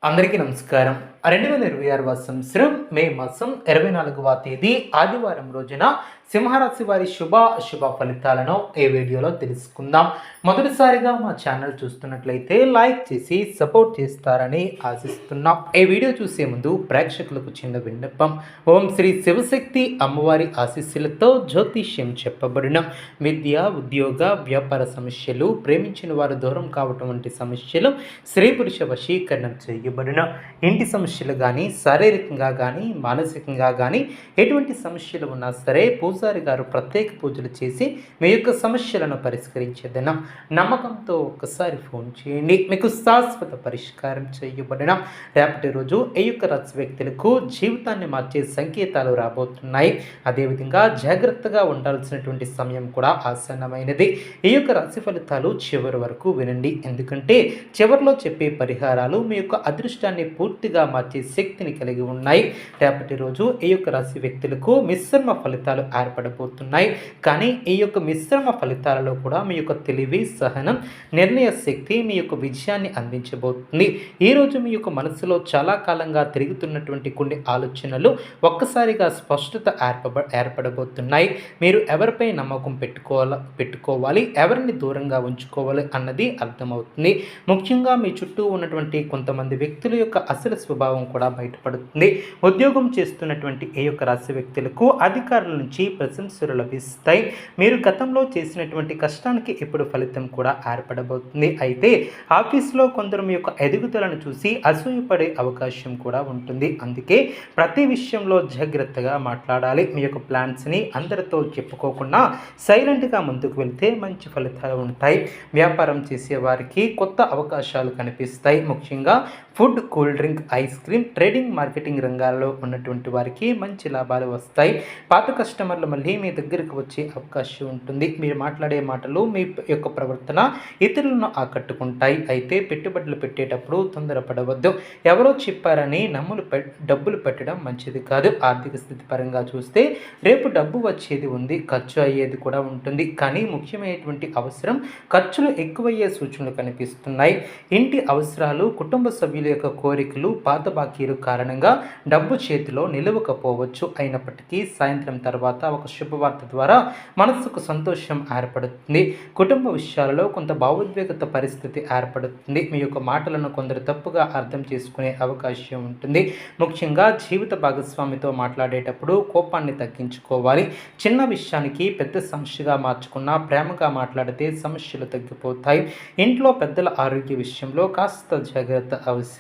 అందరికీ నమస్కారం. 2026వ సంవత్సరం మే మాసం 24వ తేదీ ఆదివారం రోజున సింహరాశి వారి అశుభ ఫలితాలను ఈ వీడియోలో తెలుసుకుందాం. మొదటిసారిగా మా ఛానల్ చూస్తున్నట్లయితే లైక్ చేసి సపోర్ట్ చేస్తారని ఆశిస్తున్నాం. ఈ వీడియో చూసే ముందు ప్రేక్షకులకు చిన్న విన్నపం. ఓం శ్రీ శివశక్తి అమ్మవారి ఆశీస్సులతో జ్యోతిష్యం చెప్పబడిన విద్య, ఉద్యోగ, వ్యాపార సమస్యలు, ప్రేమించిన వారు దూరం కావటం వంటి సమస్యలు, స్త్రీ పురుష వశీకరణ చేయబడిన ఇంటి సమస్యలు కానీ, శారీరకంగా కానీ, మానసికంగా కానీ ఎటువంటి సమస్యలు ఉన్నా సరే పూజారి గారు ప్రత్యేక పూజలు చేసి మీ యొక్క సమస్యలను పరిష్కరించేదన నమ్మకంతో ఒక్కసారి ఫోన్ చేయండి, మీకు శాశ్వత పరిష్కారం చేయబడిన. రేపటి రోజు ఈ యొక్క రాశి వ్యక్తులకు జీవితాన్ని మార్చే సంకేతాలు రాబోతున్నాయి. అదేవిధంగా జాగ్రత్తగా ఉండాల్సినటువంటి సమయం కూడా ఆసన్నమైనది. ఈ యొక్క రాశి ఫలితాలు చివరి వరకు వినండి, ఎందుకంటే చివరిలో చెప్పే పరిహారాలు మీ యొక్క అదృష్టాన్ని పూర్తిగా మార్చే శక్తిని కలిగి ఉన్నాయి. రేపటి రోజు ఈ యొక్క రాశి వ్యక్తులకు మిశ్రమ ఫలితాలు ఏర్పడబోతున్నాయి. కానీ ఈ యొక్క మిశ్రమ ఫలితాలలో కూడా మీ యొక్క తెలివి, సహనం, నిర్ణయ శక్తి మీ యొక్క విజయాన్ని అందించబోతుంది. ఈరోజు మీ యొక్క మనసులో చాలా కాలంగా తిరుగుతున్నటువంటి కొన్ని ఆలోచనలు ఒక్కసారిగా స్పష్టత ఏర్పడబోతున్నాయి. మీరు ఎవరిపై నమ్మకం పెట్టుకోవాలి, ఎవరిని దూరంగా ఉంచుకోవాలి అన్నది అర్థమవుతుంది. ముఖ్యంగా మీ చుట్టూ ఉన్నటువంటి కొంతమంది వ్యక్తుల యొక్క అసలు స్వభావం కూడా బయటపడుతుంది. ఉద్యోగం చేస్తున్నటువంటి ఈ యొక్క రాశి వ్యక్తులకు అధికారుల నుంచి ప్రశంసలు లభిస్తాయి. మీరు గతంలో చేసినటువంటి కష్టానికి ఇప్పుడు ఫలితం కూడా ఏర్పడబోతుంది. అయితే ఆఫీసులో కొందరు మీ యొక్క ఎదుగుదలను చూసి అసూయపడే అవకాశం కూడా ఉంటుంది. అందుకే ప్రతి విషయంలో జాగ్రత్తగా మాట్లాడాలి. మీ యొక్క ప్లాన్స్ని అందరితో చెప్పుకోకుండా సైలెంట్గా ముందుకు వెళ్తే మంచి ఫలితాలు ఉంటాయి. వ్యాపారం చేసే వారికి కొత్త అవకాశాలు కనిపిస్తాయి. ముఖ్యంగా food, cool drink, ice cream, trading, marketing రంగాల్లో ఉన్నటువంటి వారికి మంచి లాభాలు వస్తాయి. పాత కస్టమర్లు మళ్ళీ మీ దగ్గరకు వచ్చే అవకాశం ఉంటుంది. మీరు మాట్లాడే మాటలు, మీ యొక్క ప్రవర్తన ఇతరులను ఆకట్టుకుంటాయి. అయితే పెట్టుబడులు పెట్టేటప్పుడు తొందరపడవద్దు. ఎవరో చెప్పారని డబ్బులు పెట్టడం మంచిది కాదు. ఆర్థిక స్థితి పరంగా చూస్తే రేపు డబ్బు వచ్చేది ఉంది, ఖర్చు అయ్యేది కూడా ఉంటుంది. కానీ ముఖ్యమైనటువంటి అవసరం ఖర్చులు ఎక్కువయ్యే సూచనలు కనిపిస్తున్నాయి. ఇంటి అవసరాలు, కుటుంబ సభ్యుల యొక్క కోరికలు, పాత బాకీలు కారణంగా డబ్బు చేతిలో నిలవకపోవచ్చు. అయినప్పటికీ సాయంత్రం తర్వాత ఒక శుభవార్త ద్వారా మనసుకు సంతోషం ఏర్పడుతుంది. కుటుంబ విషయాలలో కొంత భావోద్వేగత పరిస్థితి ఏర్పడుతుంది. మీ యొక్క మాటలను కొందరు తప్పుగా అర్థం చేసుకునే అవకాశం ఉంటుంది. ముఖ్యంగా జీవిత భాగస్వామితో మాట్లాడేటప్పుడు కోపాన్ని తగ్గించుకోవాలి. చిన్న విషయానికి పెద్ద సమస్యగా మార్చుకున్నా ప్రేమగా మాట్లాడితే సమస్యలు తగ్గిపోతాయి. ఇంట్లో పెద్దల ఆరోగ్య విషయంలో కాస్త జాగ్రత్త అవసరం.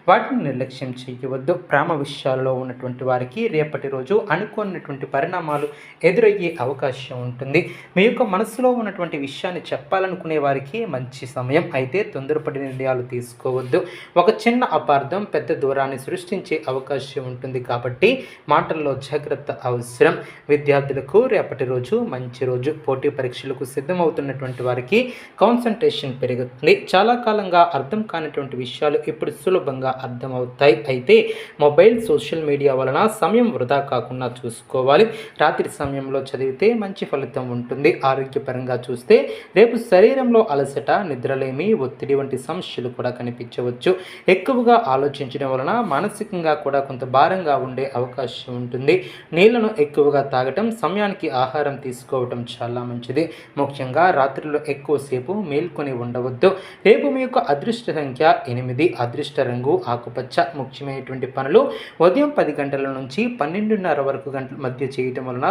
వాటిని నిర్లక్ష్యం చేయవద్దు. ప్రేమ విషయాలలో ఉన్నటువంటి వారికి రేపటి రోజు అనుకున్నటువంటి పరిణామాలు ఎదురయ్యే అవకాశం ఉంటుంది. మీ యొక్క మనసులో ఉన్నటువంటి విషయాన్ని చెప్పాలనుకునే వారికి మంచి సమయం. అయితే తొందరపడి నిర్ణయాలు తీసుకోవద్దు. ఒక చిన్న అపార్థం పెద్ద దూరాన్ని సృష్టించే అవకాశం ఉంటుంది. కాబట్టి మాటల్లో జాగ్రత్త అవసరం. విద్యార్థులకు రేపటి రోజు మంచి రోజు. పోటీ పరీక్షలకు సిద్ధమవుతున్నటువంటి వారికి కాన్సన్ట్రేషన్ పెరుగుతుంది. చాలా కాలంగా అర్థం కానిటువంటి విషయాలు ఇప్పుడు సులభంగా అర్థమవుతాయి. అయితే మొబైల్, సోషల్ మీడియా వలన సమయం వృధా కాకుండా చూసుకోవాలి. రాత్రి సమయంలో చదివితే మంచి ఫలితం ఉంటుంది. ఆరోగ్యపరంగా చూస్తే రేపు శరీరంలో అలసట, నిద్రలేమి, ఒత్తిడి వంటి సమస్యలు కూడా కనిపించవచ్చు. ఎక్కువగా ఆలోచించడం వలన మానసికంగా కూడా కొంత భారంగా ఉండే అవకాశం ఉంటుంది. నీళ్లను ఎక్కువగా తాగటం, సమయానికి ఆహారం తీసుకోవటం చాలా మంచిది. ముఖ్యంగా రాత్రిలో ఎక్కువసేపు మేల్కొని ఉండవద్దు. రేపు మీ యొక్క అదృష్ట సంఖ్య 8, అదృష్ట రంగు ఆకుపచ్చ. ముఖ్యమైనటువంటి పనులు ఉదయం 10 గంటల నుంచి 12:30 వరకు గంటల మధ్య చేయటం వలన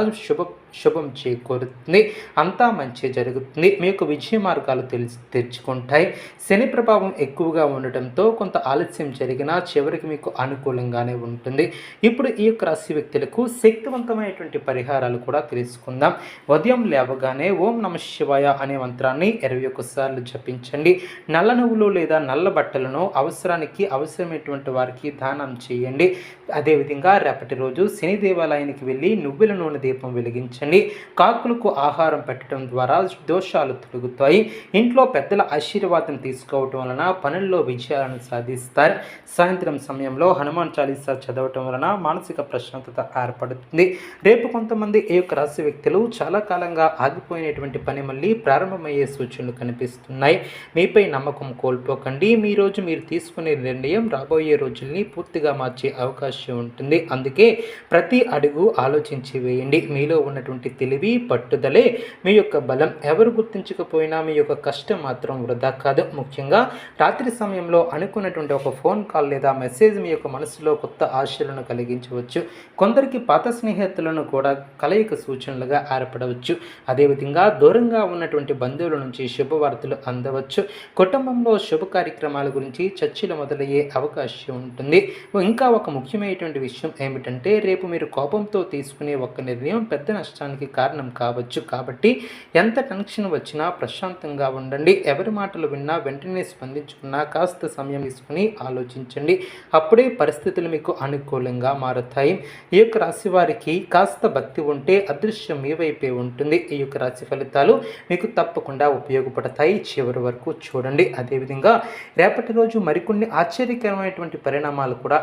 శుభం చేకూరుతుంది. అంతా మంచి జరుగుతుంది. మీ యొక్క విజయ మార్గాలు తెరుచుకుంటాయి. శని ప్రభావం ఎక్కువగా ఉండటంతో కొంత ఆలస్యం జరిగినా చివరికి మీకు అనుకూలంగానే ఉంటుంది. ఇప్పుడు ఈ యొక్క రాశి వ్యక్తులకు శక్తివంతమైనటువంటి పరిహారాలు కూడా తెలుసుకుందాం. ఉదయం లేవగానే ఓం నమ శివాయ అనే మంత్రాన్ని 21 సార్లు జపించండి. నల్ల నువ్వులు లేదా నల్ల బట్టలను అవసరమైనటువంటి వారికి దానం చేయండి. అదేవిధంగా రేపటి రోజు శని దేవాలయానికి వెళ్ళి నువ్వుల నూనె దీపం వెలిగించండి. పాటించండి. కాకులకు ఆహారం పెట్టడం ద్వారా దోషాలు తొలగుతాయి. ఇంట్లో పెద్దల ఆశీర్వాదం తీసుకోవటం వలన పనుల్లో విజయాలను సాధిస్తారు. సాయంత్రం సమయంలో హనుమాన్ చాలీసా చదవటం వలన మానసిక ప్రశాంతత ఏర్పడుతుంది. రేపు కొంతమంది ఈ యొక్క రాశి వ్యక్తులు చాలా కాలంగా ఆగిపోయినటువంటి పని మళ్ళీ ప్రారంభమయ్యే సూచనలు కనిపిస్తున్నాయి. మీపై నమ్మకం కోల్పోకండి. మీ రోజు మీరు తీసుకునే నిర్ణయం రాబోయే రోజుల్ని పూర్తిగా మార్చే అవకాశం ఉంటుంది. అందుకే ప్రతి అడుగు ఆలోచించి వేయండి. మీలో ఉన్నటువంటి తెలివి, పట్టుదలే మీ యొక్క బలం. ఎవరు గుర్తించకపోయినా మీ యొక్క కష్టం మాత్రం వృధా కాదు. ముఖ్యంగా రాత్రి సమయంలో అనుకున్నటువంటి ఒక ఫోన్ కాల్ లేదా మెసేజ్ మీ యొక్క మనసులో కొత్త ఆశలను కలిగించవచ్చు. కొందరికి పాత స్నేహితులను కూడా కలయిక సూచనలుగా ఏర్పడవచ్చు. అదేవిధంగా దూరంగా ఉన్నటువంటి బంధువుల నుంచి శుభవార్తలు అందవచ్చు. కుటుంబంలో శుభ కార్యక్రమాల గురించి చర్చలు మొదలయ్యే అవకాశం ఉంటుంది. ఇంకా ఒక ముఖ్యమైనటువంటి విషయం ఏమిటంటే రేపు మీరు కోపంతో తీసుకునే ఒక నిర్ణయం పెద్ద నష్టానికి కారణం కావచ్చు. కాబట్టి ఎంత టెన్షన్ వచ్చినా ప్రశాంతంగా ఉండండి. ఎవరి మాటలు విన్నా వెంటనే స్పందించుకున్నా కాస్త సమయం తీసుకుని ఆలోచించండి. అప్పుడే పరిస్థితులు మీకు అనుకూలంగా మారుతాయి. ఈ యొక్క రాశి వారికి కాస్త భక్తి ఉంటే అదృశ్యం మీ వైపే ఉంటుంది. ఈ యొక్క రాశి ఫలితాలు మీకు తప్పకుండా ఉపయోగపడతాయి. చివరి వరకు చూడండి. అదేవిధంగా రేపటి రోజు మరికొన్ని ఆశ్చర్యకరమైనటువంటి పరిణామాలు కూడా